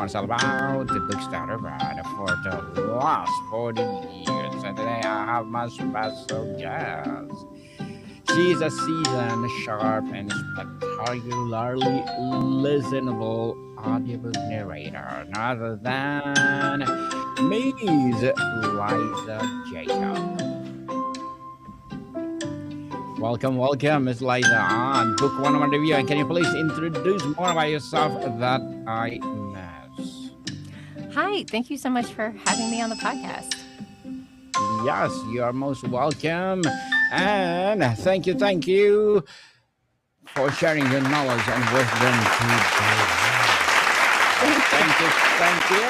It's all about the books that I've read for the last 40 years. And today I have my special guest. She's a seasoned, sharp, and spectacularly listenable audiobook narrator, none other than Ms. Liza Jacob. Welcome, welcome, Miss Liza, on Book 101 Review. And can you please introduce more about yourself that I miss? Hi, thank you so much for having me on the podcast. Yes, you are most welcome. And thank you for sharing your knowledge and wisdom today. Thank you. Thank you.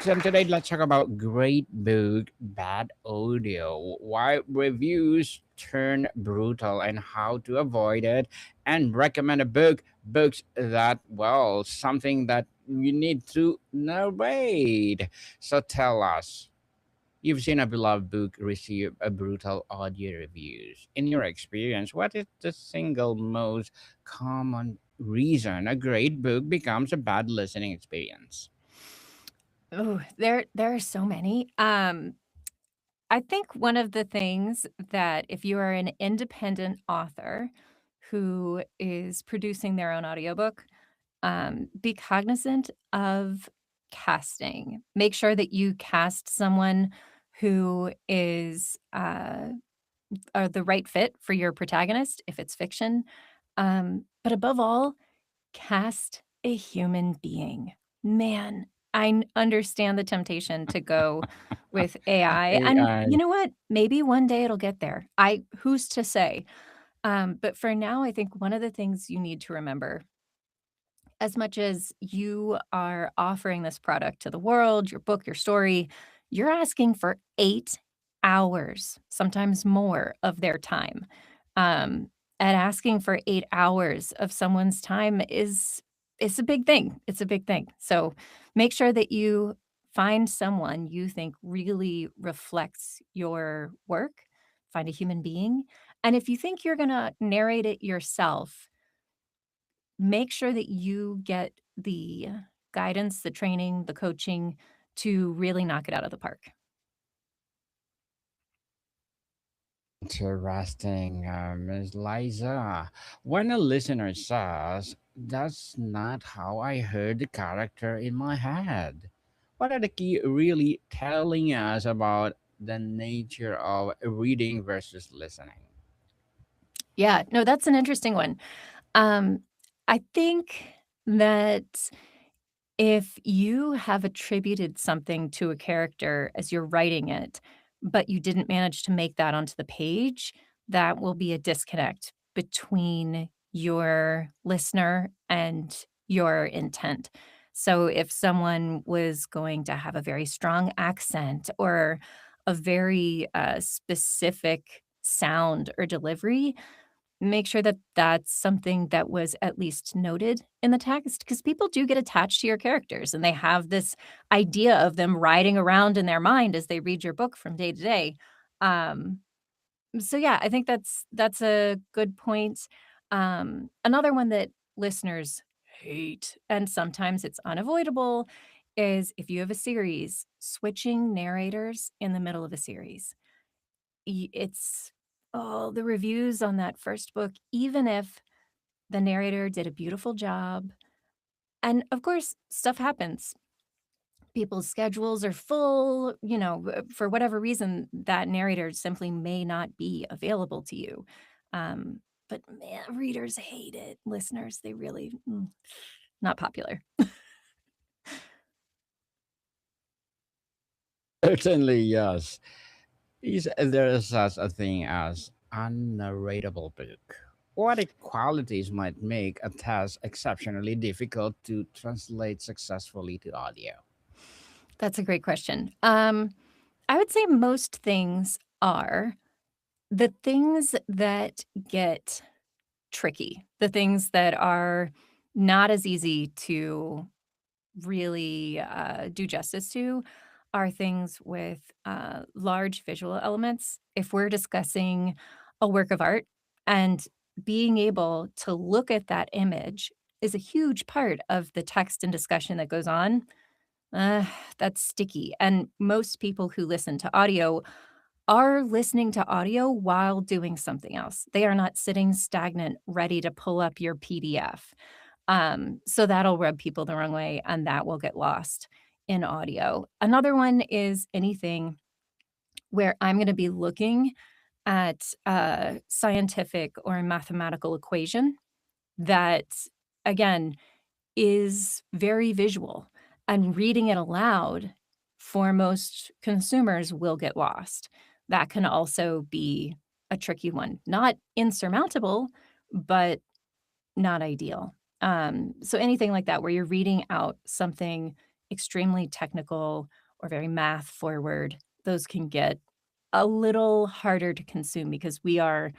So Yeah. today let's talk about great book, bad audio, why reviews turn brutal and how to avoid it, and recommend a books that something that you need to narrate. So tell us. You've seen a beloved book receive a brutal audio reviews. In your experience, what is the single most common reason a great book becomes a bad listening experience? Oh, there are so many. I think one of the things that if you are an independent author who is producing their own audiobook, be cognizant of casting. Make sure that you cast someone who is the right fit for your protagonist if it's fiction. But above all, cast a human being. Man, understand the temptation to go with AI, and AI. you know what? Maybe one day it'll get there. I who's to say? But for now, I think one of the things you need to remember, as much as you are offering this product to the world, your book, your story, you're asking for 8 hours, sometimes more of their time. Um, and asking for 8 hours of someone's time is a big thing. It's a big thing. So make sure that you find someone you think really reflects your work, find a human being. And if you think you're gonna narrate it yourself, make sure that you get the guidance, the training, the coaching to really knock it out of the park. Interesting, Ms. Liza. When a listener says, "That's not how I heard the character in my head," what are the key really telling us about the nature of reading versus listening? Yeah, no, that's an interesting one. Um, I think that if you have attributed something to a character as you're writing it, but you didn't manage to make that onto the page, that will be a disconnect between your listener and your intent. So if someone was going to have a very strong accent or a very specific sound or delivery, make sure that that's something that was at least noted in the text, because people do get attached to your characters, and they have this idea of them riding around in their mind as they read your book from day to day. Um, so yeah, I think that's a good point. Another one that listeners hate, and sometimes it's unavoidable, is if you have a series, switching narrators in the middle of a series. It's oh, the reviews on that first book, even if the narrator did a beautiful job, and of course, stuff happens. People's schedules are full, for whatever reason, that narrator simply may not be available to you. Um, but man, readers hate it. Listeners, they really not popular. Certainly, yes. Is there such a thing as unnarratable book? What qualities might make a task exceptionally difficult to translate successfully to audio? That's a great question. I would say most things are the things that get tricky, the things that are not as easy to really do justice to are things with large visual elements. If we're discussing a work of art and being able to look at that image is a huge part of the text and discussion that goes on, uh, that's sticky. And most people who listen to audio are listening to audio while doing something else. They are not sitting stagnant, ready to pull up your PDF. So that'll rub people the wrong way, and that will get lost in audio. Another one is anything where I'm going to be looking at a scientific or a mathematical equation that, again, is very visual, and reading it aloud for most consumers will get lost. That can also be a tricky one. Not insurmountable, but not ideal. So anything like that where you're reading out something extremely technical or very math forward, those can get a little harder to consume because we are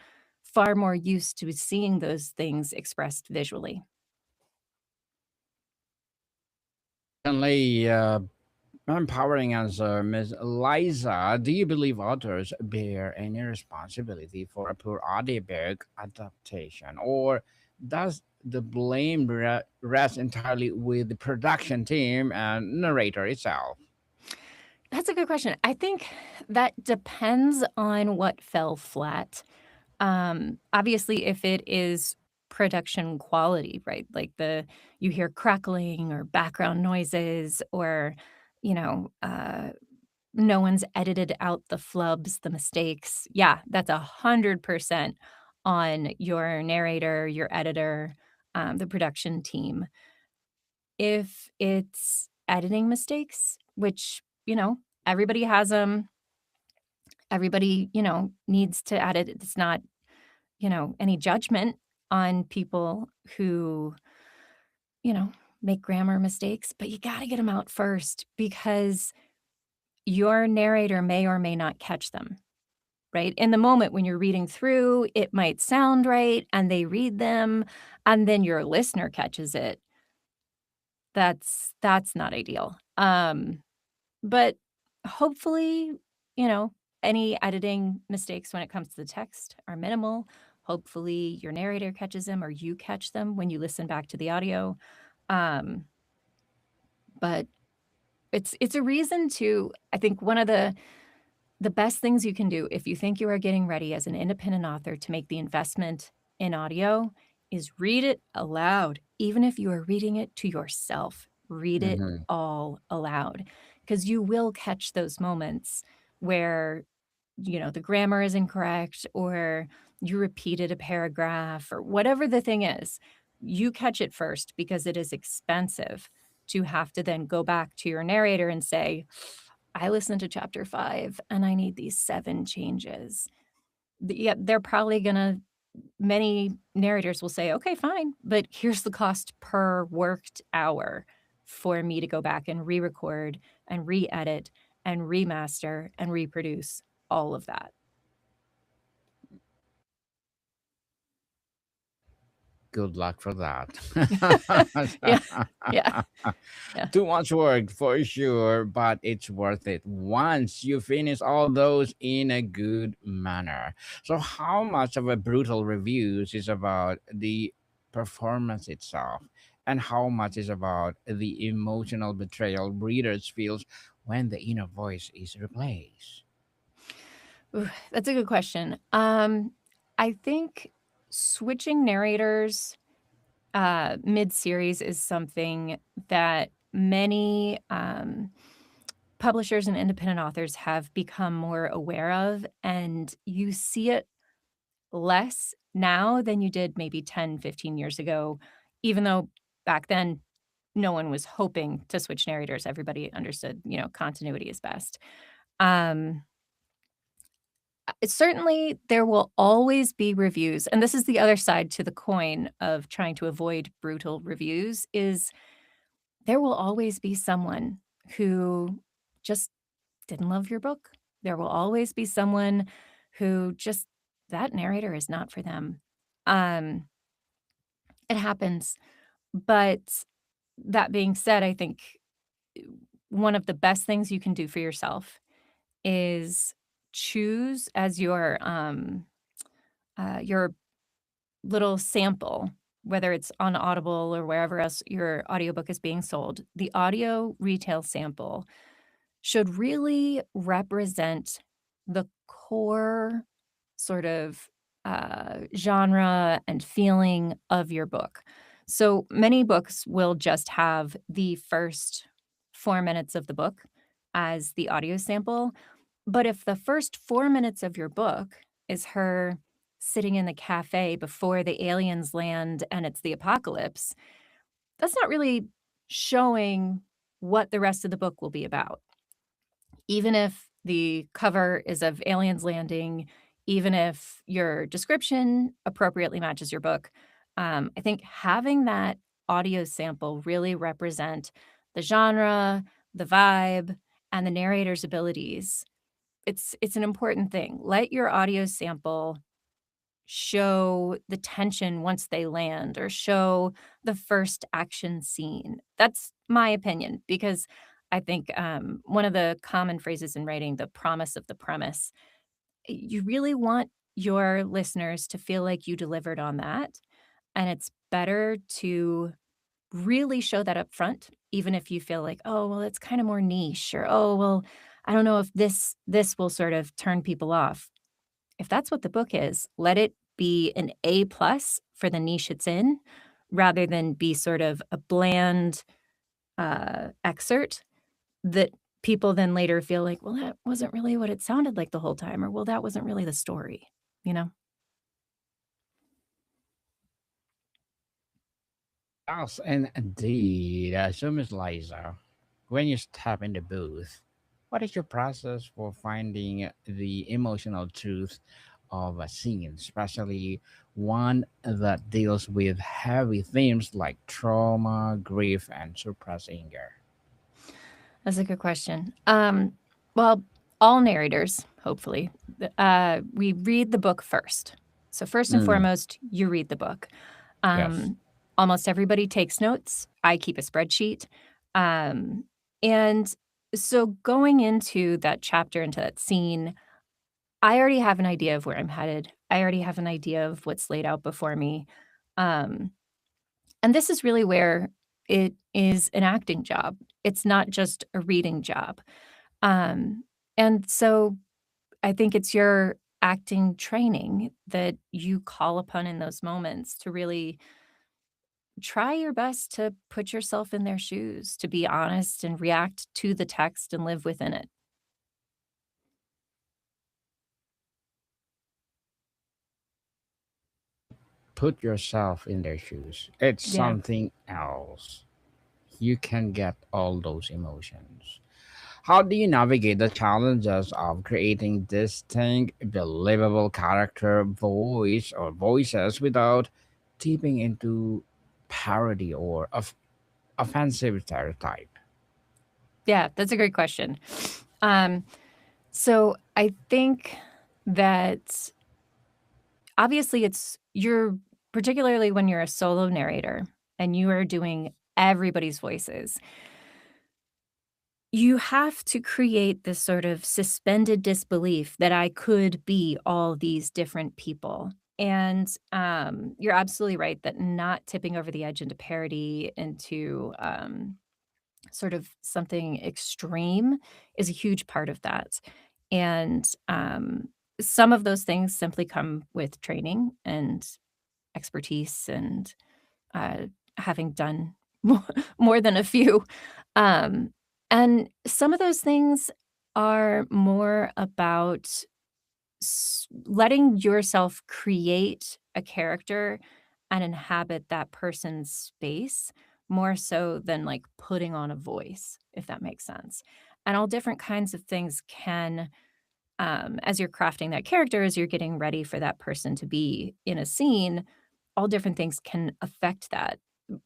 far more used to seeing those things expressed visually. Certainly, empowering answer, Ms. Liza. Do you believe authors bear any responsibility for a poor audiobook adaptation, or does the blame rest entirely with the production team and narrator itself? That's a good question. I think that depends on what fell flat. Obviously, if it is production quality, right? Like you hear crackling or background noises or, you know, no one's edited out the flubs, the mistakes. Yeah, that's 100% on your narrator, your editor, the production team. If it's editing mistakes, which, everybody has them, everybody, needs to edit. It's not, any judgment on people who, you know, make grammar mistakes, but you got to get them out first because your narrator may or may not catch them. Right? In the moment when you're reading through, it might sound right, and they read them, and then your listener catches it. That's not ideal. But hopefully, you know, any editing mistakes when it comes to the text are minimal. Hopefully, your narrator catches them or you catch them when you listen back to the audio. Um, but it's a reason to I think one of the best things you can do if you think you are getting ready as an independent author to make the investment in audio is read it aloud. Even if you are reading it to yourself, read it Mhm. all aloud because you will catch those moments where, the grammar is incorrect or you repeated a paragraph or whatever the thing is. You catch it first because it is expensive to have to then go back to your narrator and say, I listened to chapter 5 and I need these 7 changes. Yeah, they're probably gonna many narrators will say, "Okay, fine, but here's the cost per worked hour for me to go back and re-record and re-edit and remaster and reproduce all of that." Good luck for that. Yeah, yeah, yeah. Too much work for sure, but it's worth it once you finish all those in a good manner. So, how much of a brutal reviews is about the performance itself, and how much is about the emotional betrayal readers feels when the inner voice is replaced? Ooh, that's a good question. I think switching narrators mid-series is something that many, publishers and independent authors have become more aware of, and you see it less now than you did maybe 10, 15 years ago, even though back then, no one was hoping to switch narrators. Everybody understood, continuity is best. Um, Certainly, there will always be reviews, and this is the other side to the coin of trying to avoid brutal reviews, is there will always be someone who just didn't love your book. There will always be someone who just that narrator is not for them. Um, it happens, but that being said, I think one of the best things you can do for yourself is choose as your little sample. whether it's on Audible or wherever else your audiobook is being sold, the audio retail sample should really represent the core sort of genre and feeling of your book. So many books will just have the first 4 minutes of the book as the audio sample. But if the first 4 minutes of your book is her sitting in the cafe before the aliens land and it's the apocalypse, that's not really showing what the rest of the book will be about. Even if the cover is of aliens landing, even if your description appropriately matches your book, I think having that audio sample really represent the genre, the vibe, and the narrator's abilities. It's an important thing. Let your audio sample show the tension once they land or show the first action scene. That's my opinion because I think one of the common phrases in writing, the promise of the premise, you really want your listeners to feel like you delivered on that. And it's better to really show that up front, even if you feel like, oh, well, it's kind of more niche, or oh, well, I don't know if this will sort of turn people off. If that's what the book is, let it be an A plus for the niche it's in, rather than be sort of a bland, excerpt that people then later feel like, "Well, that wasn't really what it sounded like the whole time," or, "Well, that wasn't really the story," you know? Yes, and indeed, so Miss Liza, when you step in the booth, what is your process for finding the emotional truth of a scene, especially one that deals with heavy themes like trauma, grief, and suppressed anger? That's a good question. Well, all narrators, hopefully, we read the book first. So first and Mm, foremost, you read the book. yes. Um, Almost everybody takes notes. I keep a spreadsheet. Um, and so going into that chapter, into that scene, I already have an idea of where I'm headed. I already have an idea of what's laid out before me. Um, and this is really where it is an acting job. It's not just a reading job. Um, and so I think it's your acting training that you call upon in those moments to really try your best to put yourself in their shoes, to be honest and react to the text and live within it. Put yourself in their shoes. It's Yeah. something else. You can get all those emotions. How do you navigate the challenges of creating distinct, believable character voice or voices without tipping into parody or offensive stereotype? Yeah, that's a great question. Um, so I think that obviously it's you're particularly when you're a solo narrator and you are doing everybody's voices, you have to create this sort of suspended disbelief that I could be all these different people. And you're absolutely right that not tipping over the edge into parody, into sort of something extreme is a huge part of that. And some of those things simply come with training and expertise and uh, having done more, more than a few. Um, and some of those things are more about letting yourself create a character and inhabit that person's space more so than like putting on a voice, if that makes sense. And all different kinds of things can as you're crafting that character, as you're getting ready for that person to be in a scene, all different things can affect that.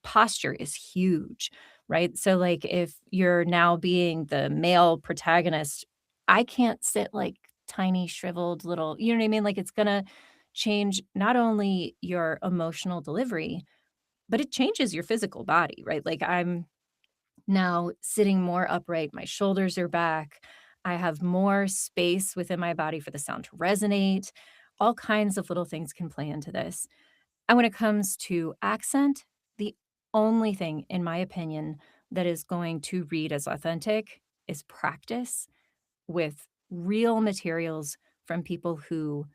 Posture is huge, right? So, like, if you're now being the male protagonist, I can't sit like tiny, shriveled little, you know what I mean? Like, it's gonna change not only your emotional delivery, but it changes your physical body, right? Like, I'm now sitting more upright, my shoulders are back. I have more space within my body for the sound to resonate. All kinds of little things can play into this. And when it comes to accent, the only thing, in my opinion, that is going to read as authentic is practice with real materials from people who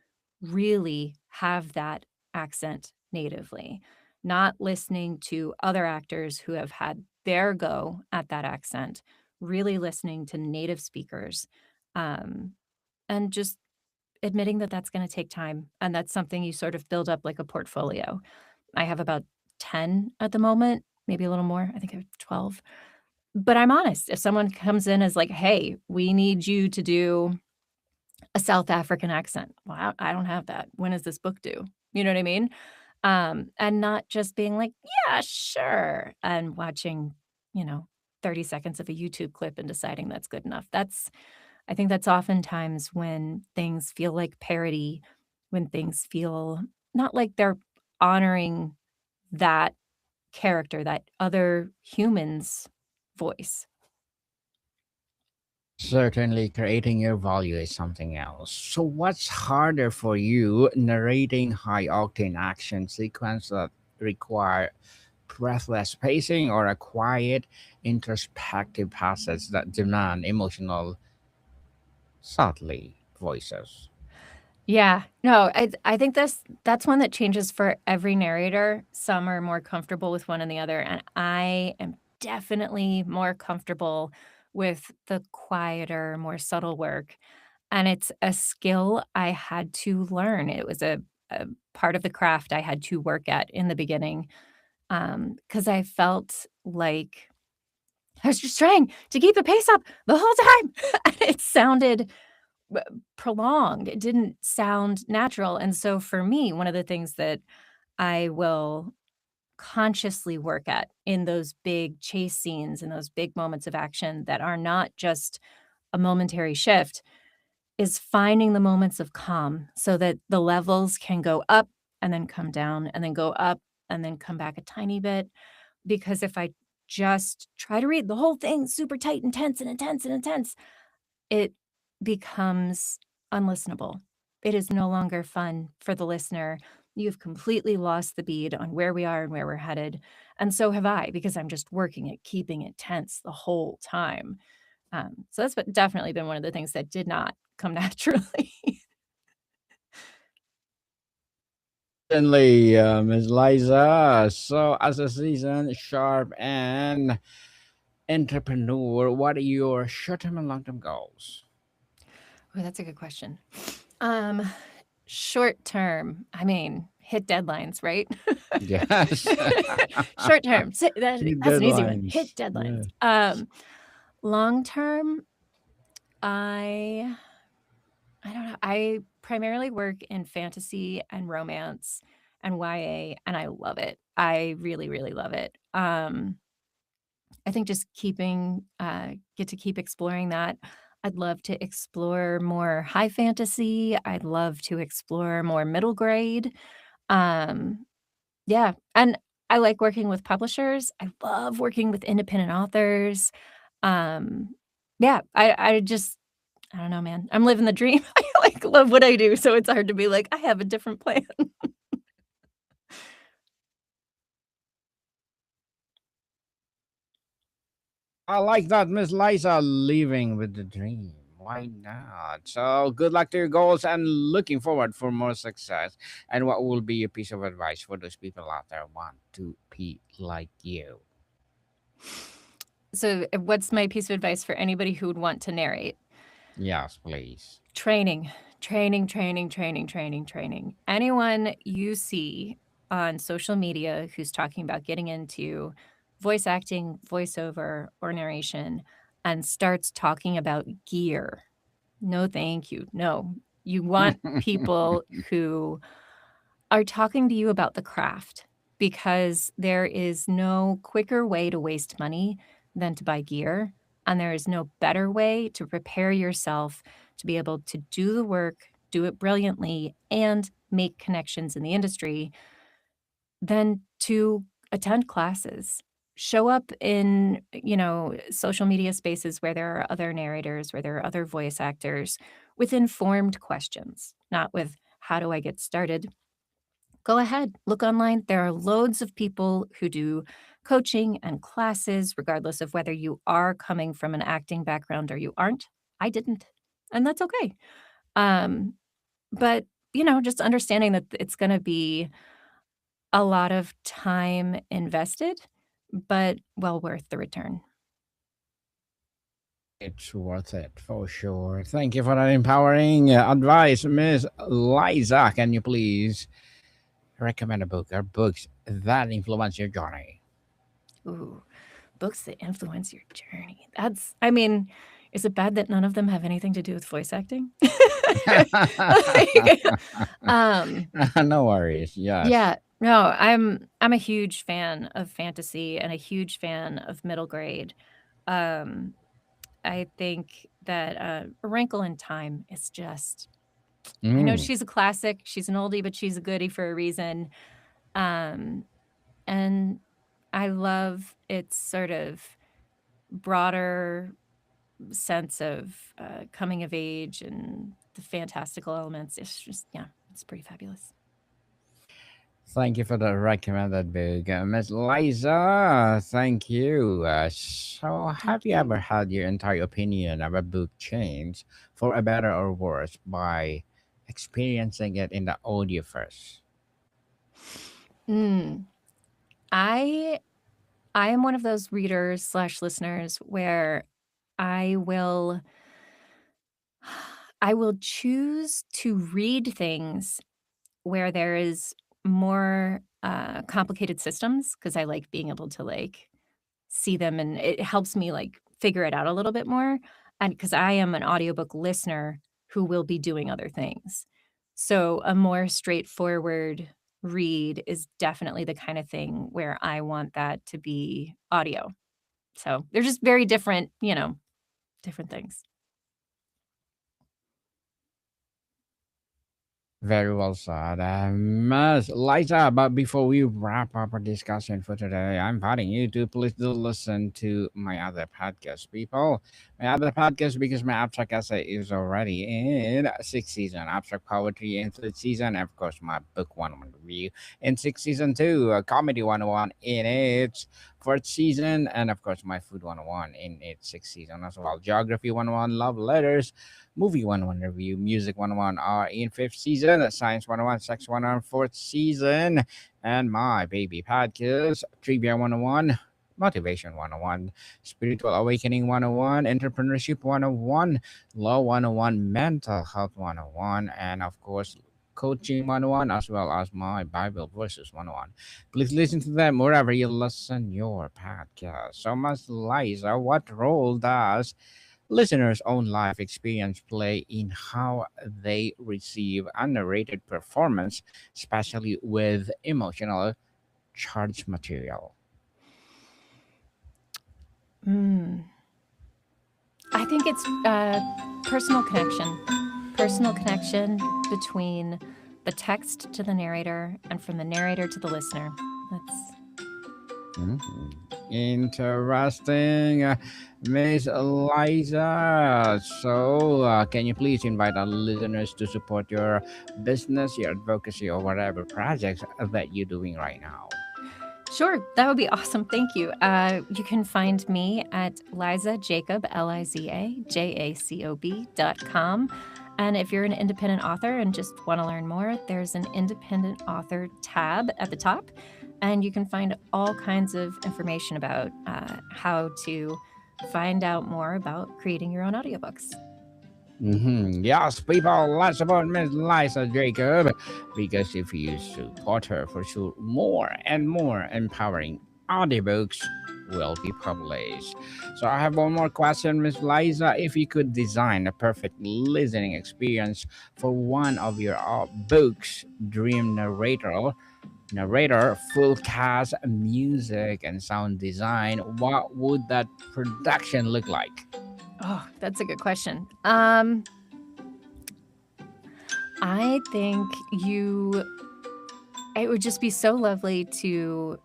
really have that accent natively, not listening to other actors who have had their go at that accent, really listening to native speakers, um, and just admitting that that's gonna take time, and that's something you sort of build up like a portfolio. I have about 10 at the moment, maybe a little more. I think I have 12. But I'm honest, if someone comes in as like, "Hey, we need you to do a South African accent." Well, I don't have that. When is this book due? You know what I mean? And not just being like, "Yeah, sure," and watching, you know, 30 seconds of a YouTube clip and deciding that's good enough. That's I think that's oftentimes when things feel like parody, when things feel not like they're honoring that character, that other human's voice. Certainly, creating your value is something else. So, what's harder for you, narrating high octane action sequence that require breathless pacing, or a quiet, introspective passage that demand emotional, subtly voices? Yeah. No, I think that's one that changes for every narrator. Some are more comfortable with one and the other, and I am definitely more comfortable with the quieter, more subtle work, and it's a skill I had to learn. It was a part of the craft I had to work at in the beginning, because I felt like I was just trying to keep the pace up the whole time, and it sounded b prolonged. It didn't sound natural, and so for me, one of the things that I will consciously work at in those big chase scenes and those big moments of action that are not just a momentary shift is finding the moments of calm so that the levels can go up and then come down and then go up and then come back a tiny bit, because if I just try to read the whole thing super tight, intense, and intense, and intense, it becomes unlistenable. It is no longer fun for the listener. You've completely lost the bead on where we are and where we're headed, and so have I, because I'm just working at keeping it tense the whole time. So that's what definitely been one of the things that did not come naturally. Certainly, Ms. Liza. So, as a seasoned, sharp, and entrepreneur, what are your short term and long term goals? Oh, that's a good question. Um, Short term, I mean, hit deadlines, right? Yes. Short term, that's an easy one, hit Deadlines. deadlines. Yeah. Long term, I I don't know, I primarily work in fantasy and romance and YA, and I love it. I really, really love it. I think just get to keep exploring that. I'd love to explore more high fantasy. I'd love to explore more middle grade. Um, yeah, and I like working with publishers. I love working with independent authors. Um, yeah, I don't know, man. I'm living the dream. I, like, love what I do, so it's hard to be like, "I have a different plan." I like that, Miss Liza, living with the dream. Why not? So, good luck to your goals and looking forward for more success. And what will be a piece of advice for those people out there who want to be like you? So, what's my piece of advice for anybody who would want to narrate? Yes, please. Training, training, training, training, training, training. Anyone you see on social media who's talking about getting into voice acting, voiceover, or narration and starts talking about gear, no, thank you. No, you want people who are talking to you about the craft, because there is no quicker way to waste money than to buy gear, and there is no better way to prepare yourself to be able to do the work, do it brilliantly, and make connections in the industry than to attend classes. Show up in, social media spaces where there are other narrators, where there are other voice actors with informed questions, not with, "How do I get started?" go ahead, look online. There are loads of people who do coaching and classes, regardless of whether you are coming from an acting background or you aren't. I didn't, and that's okay. Um, but, just understanding that it's going to be a lot of time invested, but well worth the return. It's worth it for sure. Thank you for that empowering advice, Miss Liza. Can you please recommend a book or books that influence your journey? Ooh, books that influence your journey. I mean, is it bad that none of them have anything to do with voice acting? Like, um, No worries. Yes. yeah, no, I'm a huge fan of fantasy and a huge fan of middle grade. Um, I think that, A Wrinkle in Time is just I know Mm. she's a classic, she's an oldie, but she's a goodie for a reason, um, and I love its sort of broader sense of, coming of age and the fantastical elements. It's just yeah, it's pretty fabulous. Thank you for the recommended book, Miss Liza. Thank you. So, have Thank you ever you. had your entire opinion of a book changed for a better or worse by experiencing it in the audio first? Mm, I I am one of those readers/listeners where I will I will choose to read things where there is more, complicated systems because I like being able to, like, see them, and it helps me, like, figure it out a little bit more, and because I am an audiobook listener who will be doing other things. So, a more straightforward read is definitely the kinda thing where I want that to be audio. So, they're just very different, different things. Very well said. Miss Liza, but before we wrap up our discussion for today, I'm inviting you to please do listen to my other podcast, people. My other podcast, because my abstract essay is already in sixth season, abstract poetry in third season, and of course, my book 101 review in sixth season two, comedy 101 in its fourth season, and of course, my food 101 in its sixth season as well. Geography 101, love letters, Movie 101 review, Music 101 are in fifth season, Science 101, Sex 101 fourth season, and my baby podcast, Trivia 101, Motivation 101, Spiritual Awakening 101, Entrepreneurship 101, Law 101, Mental Health 101, and of course, Coaching 101, as well as my Bible Verses 101. Please listen to them wherever you listen your podcast. So much, Liza, what role does listeners' own life experience play in how they receive a narrated performance, especially with emotional charged material? Mm. I think it's, personal connection. Personal connection between the text to the narrator and from the narrator to the listener. That's Mhm. Interesting, Miss Eliza. So, can you please invite our listeners to support your business, your advocacy, or whatever projects that you're doing right now? Sure, that would be awesome. Thank you. You can find me at Liza Jacob, LizaJacob.com. And if you're an independent author and just want to learn more, there's an independent author tab at the top. And you can find all kinds of information about how to find out more about creating your own audiobooks. Yes, people, let's support Miss Liza Jacob because if you support her, for sure, more and more empowering audiobooks will be published. So I have one more question, Miss Liza. If you could design a perfect listening experience for one of your books, dream narrator, full cast, music, and sound design, what would that production look like? Oh, that's a good question. I think it would just be so lovely to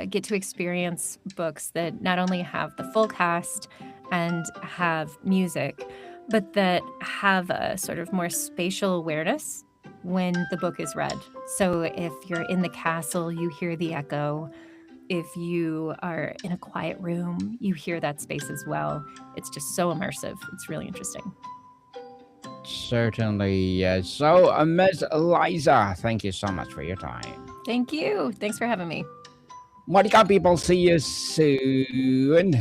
get to experience books that not only have the full cast and have music, but that have a sort of more spatial awareness. when the book is read. So if you're in the castle, you hear the echo. If you are in a quiet room, you hear that space as well. It's just so immersive. It's really interesting. Certainly, yes. So, Miss Liza, thank you so much for your time. Thank you. Thanks for having me. Monica people, see you soon.